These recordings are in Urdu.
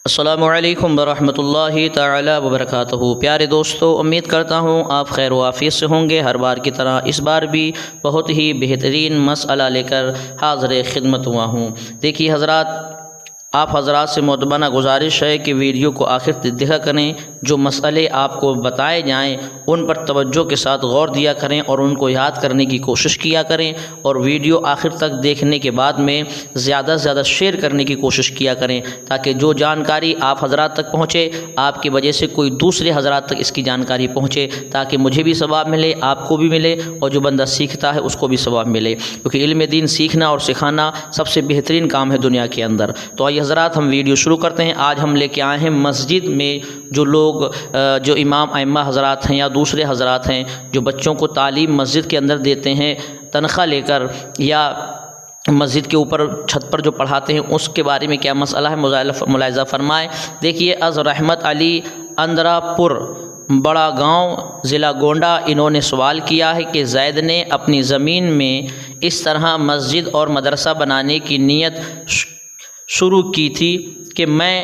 السلام علیکم ورحمۃ اللہ تعالی وبرکاتہ۔ پیارے دوستو، امید کرتا ہوں آپ خیر و عافیت سے ہوں گے۔ ہر بار کی طرح اس بار بھی بہت ہی بہترین مسئلہ لے کر حاضر خدمت ہوا ہوں۔ دیکھیے حضرات، آپ حضرات سے معتبانہ گزارش ہے کہ ویڈیو کو آخر تک دیکھا کریں۔ جو مسئلے آپ کو بتائے جائیں ان پر توجہ کے ساتھ غور دیا کریں اور ان کو یاد کرنے کی کوشش کیا کریں، اور ویڈیو آخر تک دیکھنے کے بعد میں زیادہ سے زیادہ شیئر کرنے کی کوشش کیا کریں، تاکہ جو جانکاری آپ حضرات تک پہنچے، آپ کی وجہ سے کوئی دوسرے حضرات تک اس کی جانکاری پہنچے، تاکہ مجھے بھی ثواب ملے، آپ کو بھی ملے، اور جو بندہ سیکھتا ہے اس کو بھی ثواب ملے، کیونکہ علم دین سیکھنا اور سکھانا سب سے بہترین کام ہے دنیا کے اندر۔ تو آئیے حضرات، ہم ویڈیو شروع کرتے ہیں۔ آج ہم لے کے آئے ہیں مسجد میں جو لوگ جو امام ائمہ حضرات ہیں یا دوسرے حضرات ہیں جو بچوں کو تعلیم مسجد کے اندر دیتے ہیں تنخواہ لے کر، یا مسجد کے اوپر چھت پر جو پڑھاتے ہیں، اس کے بارے میں کیا مسئلہ ہے ملاحظہ فرمائیں۔ دیکھیے، از رحمت علی اندرا پور بڑا گاؤں ضلع گونڈہ، انہوں نے سوال کیا ہے کہ زید نے اپنی زمین میں اس طرح مسجد اور مدرسہ بنانے کی نیت شروع کی تھی کہ میں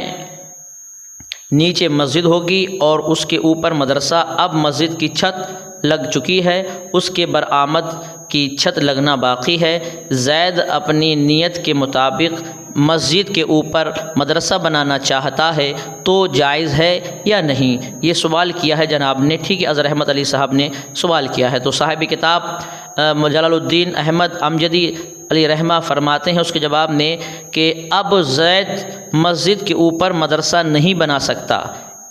نیچے مسجد ہوگی اور اس کے اوپر مدرسہ۔ اب مسجد کی چھت لگ چکی ہے، اس کے برآمد کی چھت لگنا باقی ہے۔ زید اپنی نیت کے مطابق مسجد کے اوپر مدرسہ بنانا چاہتا ہے، تو جائز ہے یا نہیں؟ یہ سوال کیا ہے جناب نے، ٹھیک ہے، از رحمت علی صاحب نے سوال کیا ہے۔ تو صاحب کتاب جلال الدین احمد امجدی علی رحمہ فرماتے ہیں اس کے جواب میں کہ اب زید مسجد کے اوپر مدرسہ نہیں بنا سکتا،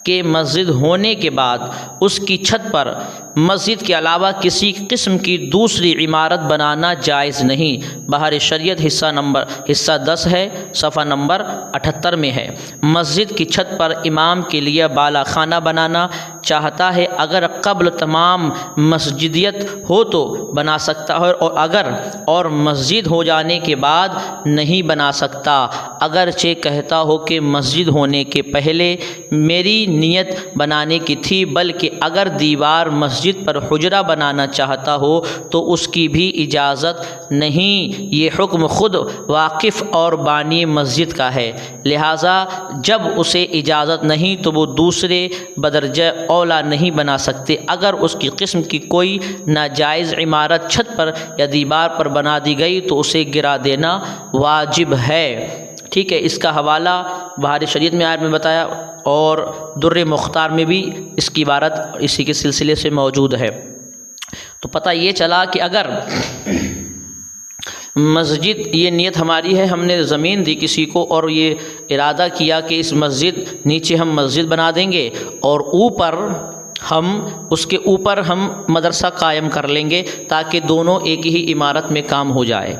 کہ مسجد ہونے کے بعد اس کی چھت پر مسجد کے علاوہ کسی قسم کی دوسری عمارت بنانا جائز نہیں۔ بہار شریعت حصہ 10 ہے، صفحہ نمبر 78 میں ہے۔ مسجد کی چھت پر امام کے لیے بالا خانہ بنانا چاہتا ہے، اگر قبل تمام مسجدیت ہو تو بنا سکتا ہے، اور اگر مسجد ہو جانے کے بعد نہیں بنا سکتا، اگرچہ کہتا ہو کہ مسجد ہونے کے پہلے میری نیت بنانے کی تھی، بلکہ اگر دیوار مسجد پر حجرہ بنانا چاہتا ہو تو اس کی بھی اجازت نہیں۔ یہ حکم خود واقف اور بانی مسجد کا ہے، لہٰذا جب اسے اجازت نہیں تو وہ دوسرے بدرجہ اولا نہیں بنا سکتے۔ اگر اس کی قسم کی کوئی ناجائز عمارت چھت پر یا دیوار پر بنا دی گئی تو اسے گرا دینا واجب ہے، ٹھیک ہے۔ اس کا حوالہ بہار شریعت میں آیت میں بتایا، اور در مختار میں بھی اس کی عبارت اسی کے سلسلے سے موجود ہے۔ تو پتہ یہ چلا کہ اگر مسجد، یہ نیت ہماری ہے، ہم نے زمین دی کسی کو اور یہ ارادہ کیا کہ اس مسجد نیچے ہم مسجد بنا دیں گے اور اوپر اس کے اوپر ہم مدرسہ قائم کر لیں گے، تاکہ دونوں ایک ہی عمارت میں کام ہو جائے،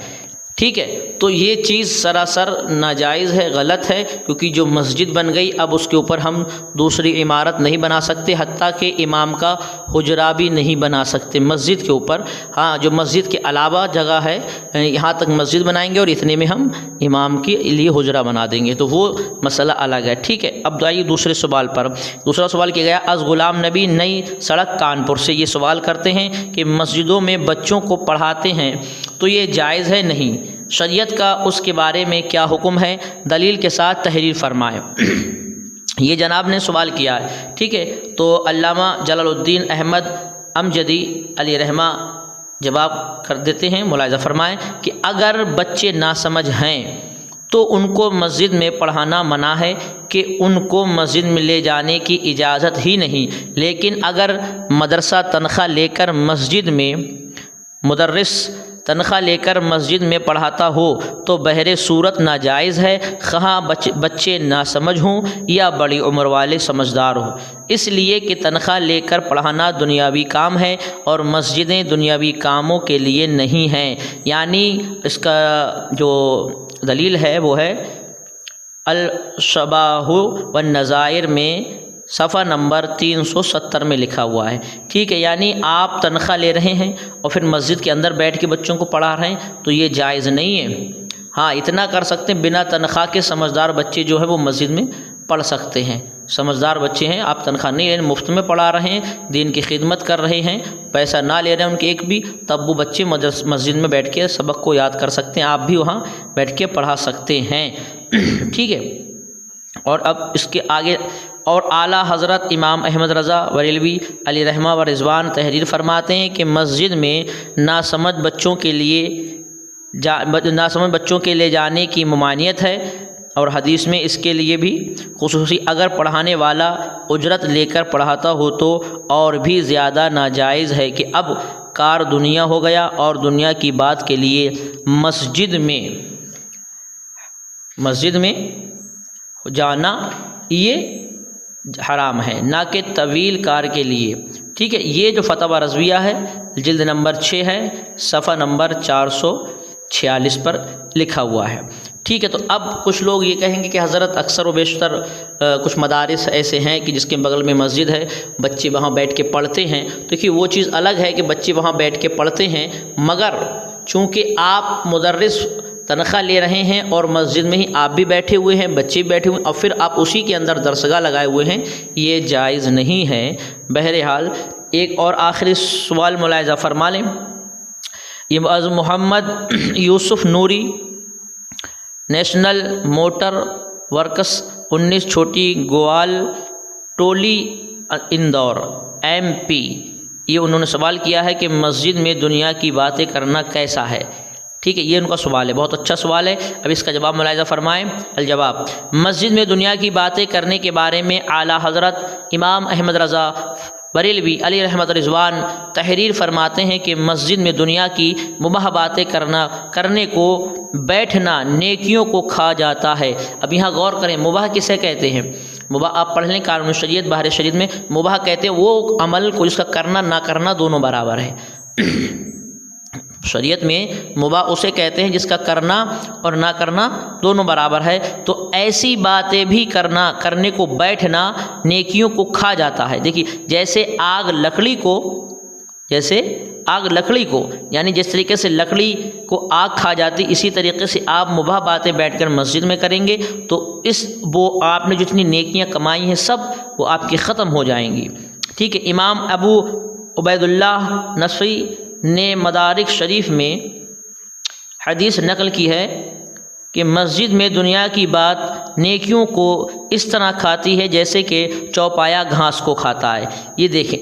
ٹھیک ہے۔ تو یہ چیز سراسر ناجائز ہے، غلط ہے، کیونکہ جو مسجد بن گئی اب اس کے اوپر ہم دوسری عمارت نہیں بنا سکتے، حتیٰ کہ امام کا حجرہ بھی نہیں بنا سکتے مسجد کے اوپر۔ ہاں، جو مسجد کے علاوہ جگہ ہے، یہاں تک مسجد بنائیں گے اور اتنے میں ہم امام کے لیے حجرہ بنا دیں گے، تو وہ مسئلہ الگ ہے، ٹھیک ہے۔ اب آئیے دوسرے سوال پر۔ دوسرا سوال کیا گیا از غلام نبی نئی سڑک کانپور سے، یہ سوال کرتے ہیں کہ مسجدوں میں بچوں کو پڑھاتے ہیں تو یہ جائز ہے نہیں؟ شریعت کا اس کے بارے میں کیا حکم ہے؟ دلیل کے ساتھ تحریر فرمائیں۔ یہ جناب نے سوال کیا ہے، ٹھیک ہے۔ تو علامہ جلال الدین احمد امجدی علی رحمہ جواب کر دیتے ہیں، ملاحظہ فرمائیں کہ اگر بچے ناسمجھ ہیں تو ان کو مسجد میں پڑھانا منع ہے، کہ ان کو مسجد میں لے جانے کی اجازت ہی نہیں، لیکن اگر مدرسہ تنخواہ لے کر مسجد میں مدرس تنخواہ لے کر مسجد میں پڑھاتا ہو تو بہر صورت ناجائز ہے، خواہ بچے ناسمجھ ہوں یا بڑی عمر والے سمجھدار ہوں، اس لیے کہ تنخواہ لے کر پڑھانا دنیاوی کام ہے اور مسجدیں دنیاوی کاموں کے لیے نہیں ہیں۔ یعنی اس کا جو دلیل ہے وہ ہے الشباہ والنظائر میں صفحہ نمبر 370 میں لکھا ہوا ہے، ٹھیک ہے۔ یعنی آپ تنخواہ لے رہے ہیں اور پھر مسجد کے اندر بیٹھ کے بچوں کو پڑھا رہے ہیں تو یہ جائز نہیں ہے۔ ہاں، اتنا کر سکتے ہیں، بنا تنخواہ کے سمجھدار بچے جو ہے وہ مسجد میں پڑھ سکتے ہیں، سمجھدار بچے ہیں، آپ تنخواہ نہیں لے، مفت میں پڑھا رہے ہیں، دین کی خدمت کر رہے ہیں، پیسہ نہ لے رہے ہیں ان کے ایک بھی، تب وہ بچے مسجد میں بیٹھ کے سبق کو یاد کر سکتے ہیں، آپ بھی وہاں بیٹھ کے پڑھا سکتے ہیں، ٹھیک ہے۔ اور اب اس کے آگے اور اعلیٰ حضرت امام احمد رضا بریلوی علیہ رحمہ و رضوان تحریر فرماتے ہیں کہ مسجد میں ناسمجھ بچوں کے لے جانے کی ممانعت ہے، اور حدیث میں اس کے لیے بھی خصوصی اگر پڑھانے والا اجرت لے کر پڑھاتا ہو تو اور بھی زیادہ ناجائز ہے کہ اب کار دنیا ہو گیا اور دنیا کی بات کے لیے مسجد میں جانا یہ حرام ہے، نہ کہ طویل کار کے لیے۔ ٹھیک ہے، یہ جو فتویٰ رضویہ ہے جلد نمبر 6 ہے، صفحہ نمبر 446 پر لکھا ہوا ہے۔ ٹھیک ہے، تو اب کچھ لوگ یہ کہیں گے کہ حضرت اکثر و بیشتر کچھ مدارس ایسے ہیں کہ جس کے بغل میں مسجد ہے، بچے وہاں بیٹھ کے پڑھتے ہیں۔ دیکھیے وہ چیز الگ ہے کہ بچے وہاں بیٹھ کے پڑھتے ہیں، مگر چونکہ آپ مدرس تنخواہ لے رہے ہیں اور مسجد میں ہی آپ بھی بیٹھے ہوئے ہیں، بچے بھی بیٹھے ہوئے ہیں، اور پھر آپ اسی کے اندر درسگاہ لگائے ہوئے ہیں، یہ جائز نہیں ہے۔ بہرحال ایک اور آخری سوال ملاحظہ فرما لیں۔ یہ از محمد یوسف نوری، نیشنل موٹر ورکس 19 چھوٹی گوال ٹولی اندور MP، یہ انہوں نے سوال کیا ہے کہ مسجد میں دنیا کی باتیں کرنا کیسا ہے؟ ٹھیک ہے، یہ ان کا سوال ہے، بہت اچھا سوال ہے۔ اب اس کا جواب ملاحظہ فرمائیں۔ الجواب: مسجد میں دنیا کی باتیں کرنے کے بارے میں اعلیٰ حضرت امام احمد رضا بریلوی علیہ رحمۃ رضوان تحریر فرماتے ہیں کہ مسجد میں دنیا کی مباح باتیں کرنے کو بیٹھنا نیکیوں کو کھا جاتا ہے۔ اب یہاں غور کریں، مباح کسے کہتے ہیں؟ مباح آپ پڑھ لیں قانون شریعت بحر شریعت میں، مباح کہتے ہیں وہ عمل کو جس کا کرنا نہ کرنا دونوں برابر ہے۔ شریعت میں مباح اسے کہتے ہیں جس کا کرنا اور نہ کرنا دونوں برابر ہے۔ تو ایسی باتیں بھی کرنے کو بیٹھنا نیکیوں کو کھا جاتا ہے۔ دیکھیے جیسے آگ لکڑی کو یعنی جس طریقے سے لکڑی کو آگ کھا جاتی، اسی طریقے سے آپ مباح باتیں بیٹھ کر مسجد میں کریں گے تو وہ آپ نے جتنی نیکیاں کمائی ہیں سب وہ آپ کی ختم ہو جائیں گی۔ ٹھیک ہے، امام ابو عبید اللہ نصفی نے مدارک شریف میں حدیث نقل کی ہے کہ مسجد میں دنیا کی بات نیکیوں کو اس طرح کھاتی ہے جیسے کہ چوپایا گھاس کو کھاتا ہے۔ یہ دیکھیں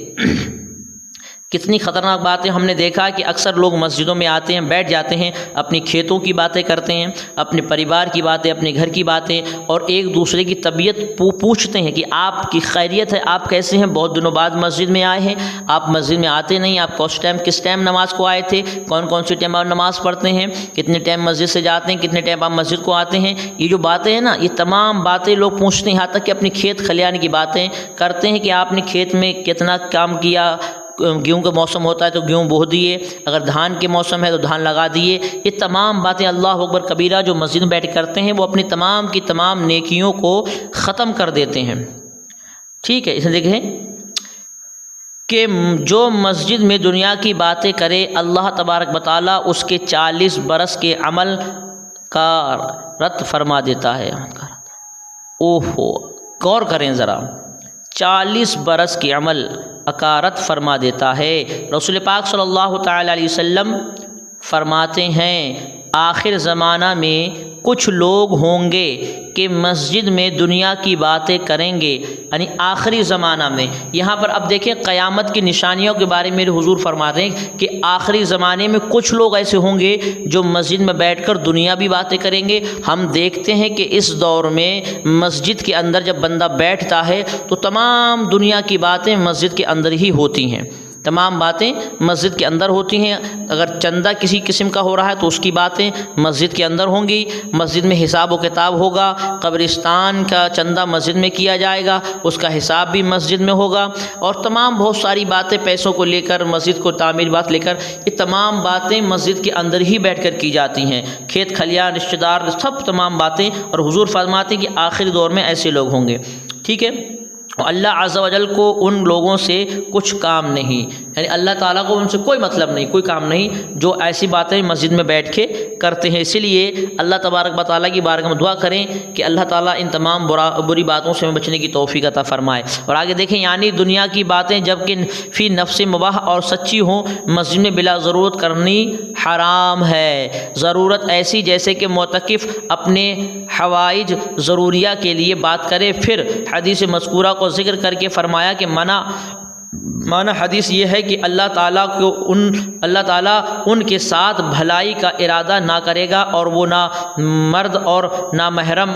کتنی خطرناک بات ہے۔ ہم نے دیکھا کہ اکثر لوگ مسجدوں میں آتے ہیں، بیٹھ جاتے ہیں، اپنی کھیتوں کی باتیں کرتے ہیں، اپنے پریوار کی باتیں، اپنے گھر کی باتیں، اور ایک دوسرے کی طبیعت پوچھتے ہیں کہ آپ کی خیریت ہے، آپ کیسے ہیں، بہت دنوں بعد مسجد میں آئے ہیں، آپ مسجد میں آتے نہیں، آپ کس ٹائم نماز کو آئے تھے، کون سی ٹائم آپ نماز پڑھتے ہیں، کتنے ٹائم مسجد سے جاتے ہیں، کتنے ٹائم آپ مسجد کو آتے ہیں۔ یہ جو باتیں ہیں نا، یہ تمام باتیں لوگ پوچھتے ہیں، یہاں تک کہ اپنی کھیت کھلیان کی باتیں کرتے ہیں کہ آپ نے کھیت میں کتنا کام کیا، گیہوں کا موسم ہوتا ہے تو گیہوں بو دیے، اگر دھان کے موسم ہے تو دھان لگا دیے۔ یہ تمام باتیں اللہ اکبر کبیرہ جو مسجد میں بیٹھ کرتے ہیں وہ اپنی تمام کی تمام نیکیوں کو ختم کر دیتے ہیں۔ ٹھیک ہے، اسے دیکھیں کہ جو مسجد میں دنیا کی باتیں کرے اللہ تبارک و تعالیٰ اس کے 40 برس کے عمل کا رد فرما دیتا ہے۔ اوہو، غور کریں ذرا، 40 برس کے عمل اکارت فرما دیتا ہے۔ رسول پاک صلی اللہ تعالی علیہ وسلم فرماتے ہیں آخر زمانہ میں کچھ لوگ ہوں گے کہ مسجد میں دنیا کی باتیں کریں گے، یعنی آخری زمانہ میں۔ یہاں پر اب دیکھیں قیامت کی نشانیوں کے بارے میں میرے حضور فرماتے ہیں کہ آخری زمانے میں کچھ لوگ ایسے ہوں گے جو مسجد میں بیٹھ کر دنیاوی باتیں کریں گے۔ ہم دیکھتے ہیں کہ اس دور میں مسجد کے اندر جب بندہ بیٹھتا ہے تو تمام دنیا کی باتیں مسجد کے اندر ہی ہوتی ہیں، تمام باتیں مسجد کے اندر ہوتی ہیں۔ اگر چندہ کسی قسم کا ہو رہا ہے تو اس کی باتیں مسجد کے اندر ہوں گی، مسجد میں حساب و کتاب ہوگا، قبرستان کا چندہ مسجد میں کیا جائے گا، اس کا حساب بھی مسجد میں ہوگا، اور تمام بہت ساری باتیں پیسوں کو لے کر، مسجد کو تعمیر بات لے کر، یہ تمام باتیں مسجد کے اندر ہی بیٹھ کر کی جاتی ہیں۔ کھیت کھلیان، رشتہ دار، سب تمام باتیں، اور حضور فرماتے ہیں کہ آخری دور میں ایسے لوگ ہوں گے۔ ٹھیک ہے، اللہ عز و جل کو ان لوگوں سے کچھ کام نہیں، یعنی اللہ تعالیٰ کو ان سے کوئی مطلب نہیں، کوئی کام نہیں جو ایسی باتیں مسجد میں بیٹھ کے کرتے ہیں۔ اسی لیے اللہ تبارک و تعالیٰ کی بارگاہ میں دعا کریں کہ اللہ تعالیٰ ان تمام بری باتوں سے ہمیں بچنے کی توفیق عطا فرمائے۔ اور آگے دیکھیں، یعنی دنیا کی باتیں جب کہ فی نفس مباح اور سچی ہوں مسجد میں بلا ضرورت کرنی حرام ہے۔ ضرورت ایسی جیسے کہ معتکف اپنے حوائج ضروریہ کے لیے بات کرے۔ پھر حدیث مذکورہ کو ذکر کر کے فرمایا کہ معنی حدیث یہ ہے کہ اللہ تعالیٰ ان کے ساتھ بھلائی کا ارادہ نہ کرے گا، اور وہ نہ مرد اور نہ محرم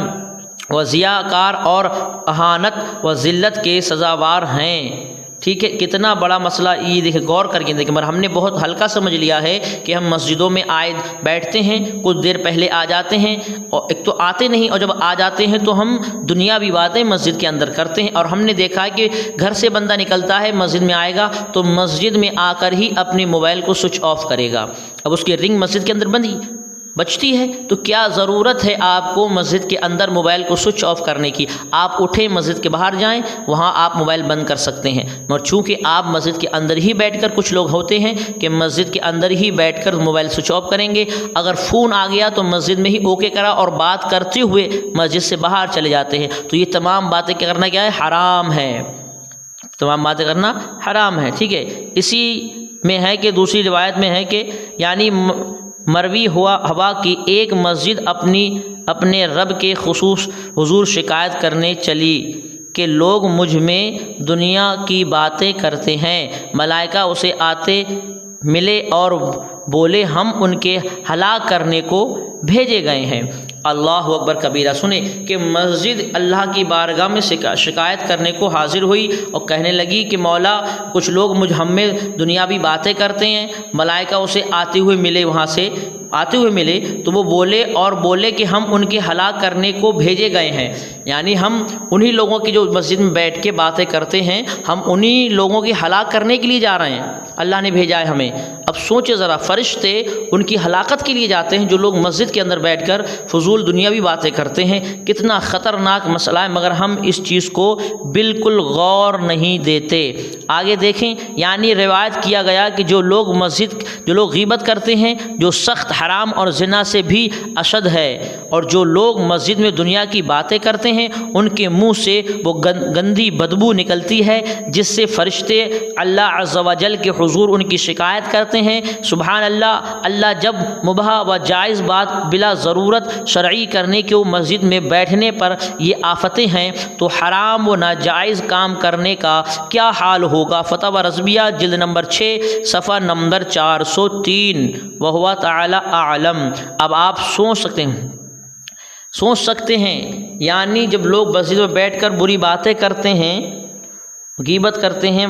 و ضیاءکار اور اہانت و ذلت کے سزاوار ہیں۔ ٹھیک ہے، کتنا بڑا مسئلہ یہ دیکھیں، غور کر کے دیکھیں، مگر ہم نے بہت ہلکا سمجھ لیا ہے کہ ہم مسجدوں میں بیٹھتے ہیں، کچھ دیر پہلے آ جاتے ہیں، اور ایک تو آتے نہیں، اور جب آ جاتے ہیں تو ہم دنیاوی باتیں مسجد کے اندر کرتے ہیں۔ اور ہم نے دیکھا ہے کہ گھر سے بندہ نکلتا ہے، مسجد میں آئے گا تو مسجد میں آ کر ہی اپنے موبائل کو سوئچ آف کرے گا۔ اب اس کی رنگ مسجد کے اندر بچتی ہے تو کیا ضرورت ہے آپ کو مسجد کے اندر موبائل کو سوئچ آف کرنے کی؟ آپ اٹھیں، مسجد کے باہر جائیں، وہاں آپ موبائل بند کر سکتے ہیں۔ مگر چونکہ آپ مسجد کے اندر ہی بیٹھ کر، کچھ لوگ ہوتے ہیں کہ مسجد کے اندر ہی بیٹھ کر موبائل سوئچ آف کریں گے، اگر فون آ گیا تو مسجد میں ہی اوکے کرا اور بات کرتے ہوئے مسجد سے باہر چلے جاتے ہیں۔ تو یہ تمام باتیں کرنا کیا ہے؟ حرام ہے، تمام باتیں کرنا حرام ہے۔ ٹھیک ہے، اسی میں ہے کہ دوسری روایت میں ہے کہ یعنی مروی ہوا کی ایک مسجد اپنے رب کے حضور شکایت کرنے چلی کہ لوگ مجھ میں دنیا کی باتیں کرتے ہیں۔ ملائکہ اسے آتے ملے اور بولے ہم ان کے ہلاک کرنے کو بھیجے گئے ہیں۔ اللہ اکبر کبیرہ۔ سنیں کہ مسجد اللہ کی بارگاہ میں شکایت کرنے کو حاضر ہوئی اور کہنے لگی کہ مولا کچھ لوگ ہم میں دنیاوی باتیں کرتے ہیں۔ ملائکہ اسے آتے ہوئے ملے تو وہ بولے کہ ہم ان کے ہلاک کرنے کو بھیجے گئے ہیں، یعنی ہم انہی لوگوں کی جو مسجد میں بیٹھ کے باتیں کرتے ہیں، ہم انہی لوگوں کی ہلاک کرنے کے لیے جا رہے ہیں، اللہ نے بھیجا ہے ہمیں۔ اب سوچے ذرا، فرشتے ان کی ہلاکت کے لیے جاتے ہیں جو لوگ مسجد کے اندر بیٹھ کر فضول دنیاوی باتیں کرتے ہیں۔ کتنا خطرناک مسئلہ ہے، مگر ہم اس چیز کو بالکل غور نہیں دیتے۔ آگے دیکھیں، یعنی روایت کیا گیا کہ جو لوگ غیبت کرتے ہیں جو سخت حرام اور زنا سے بھی اشد ہے، اور جو لوگ مسجد میں دنیا کی باتیں کرتے ہیں ان کے منہ سے وہ گندی بدبو نکلتی ہے جس سے فرشتے اللہ عز و جل کے حضور ان کی شکایت کرتے ہیں۔ سبحان اللہ، اللہ جب مباح و جائز بات بلا ضرورت شرعی کرنے کے مسجد میں بیٹھنے پر یہ آفتیں ہیں تو حرام و ناجائز کام کرنے کا کیا حال ہوگا؟ فتاوی رضویہ جلد نمبر 6 صفحہ نمبر 403۔ وہو تعالی اعلم۔ اب آپ سوچ سکتے ہیں یعنی جب لوگ مسجد میں بیٹھ کر بری باتیں کرتے ہیں، غیبت کرتے ہیں،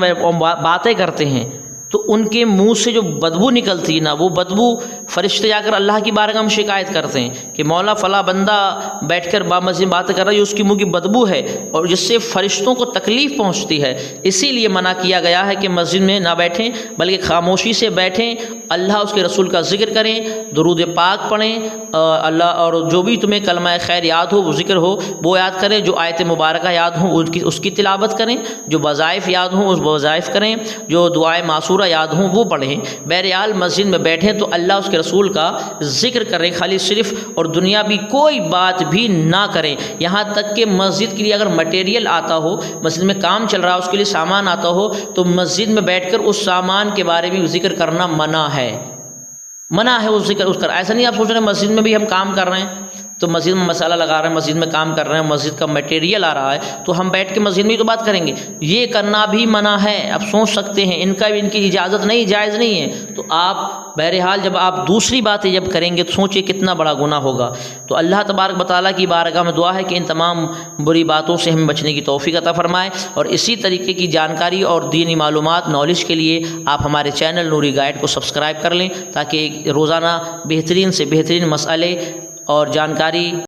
باتیں کرتے ہیں، تو ان کے منہ سے جو بدبو نکلتی ہے نا، وہ بدبو فرشتے جا کر اللہ کی بارگاہ میں شکایت کرتے ہیں کہ مولا فلاں بندہ بیٹھ کر مسجد میں باتیں کر رہا ہے، اس کی منہ کی بدبو ہے، اور جس سے فرشتوں کو تکلیف پہنچتی ہے۔ اسی لیے منع کیا گیا ہے کہ مسجد میں نہ بیٹھیں بلکہ خاموشی سے بیٹھیں، اللہ اس کے رسول کا ذکر کریں، درود پاک پڑھیں، اللہ اور جو بھی تمہیں کلمہ خیر یاد ہو، وہ ذکر ہو وہ یاد کریں، جو آیت مبارکہ یاد ہوں اس کی تلاوت کریں، جو وظائف یاد ہوں اس وظائف کریں، جو دعائے معصورہ یاد ہوں وہ پڑھیں۔ بہرحال مسجد میں بیٹھیں تو اللہ اس کے رسول کا ذکر کریں خالی صرف، اور دنیا بھی کوئی بات بھی نہ کریں، یہاں تک کہ مسجد کے لیے اگر مٹیریل آتا ہو، مسجد میں کام چل رہا ہو، اس کے لیے سامان آتا ہو تو مسجد میں بیٹھ کر اس سامان کے بارے میں ذکر کرنا منع ہے وہ ذکر اس کر۔ ایسا نہیں آپ سوچ رہے ہیں مسجد میں بھی ہم کام کر رہے ہیں تو مسجد میں مسالہ لگا رہے ہیں، مسجد میں کام کر رہے ہیں، مسجد کا مٹیریل آ رہا ہے تو ہم بیٹھ کے مسجد میں ہی تو بات کریں گے، یہ کرنا بھی منع ہے۔ اب سوچ سکتے ہیں ان کی اجازت نہیں، جائز نہیں ہے، تو آپ بہرحال جب آپ دوسری باتیں جب کریں گے تو سوچیں کتنا بڑا گناہ ہوگا۔ تو اللہ تبارک و تعالیٰ کی بارگاہ میں دعا ہے کہ ان تمام بری باتوں سے ہمیں بچنے کی توفیق عطا فرمائے، اور اسی طریقے کی جانکاری اور دینی معلومات نالج کے لیے آپ ہمارے چینل نوری گائیڈ کو سبسکرائب کر لیں تاکہ روزانہ بہترین سے بہترین مسئلے اور جانکاری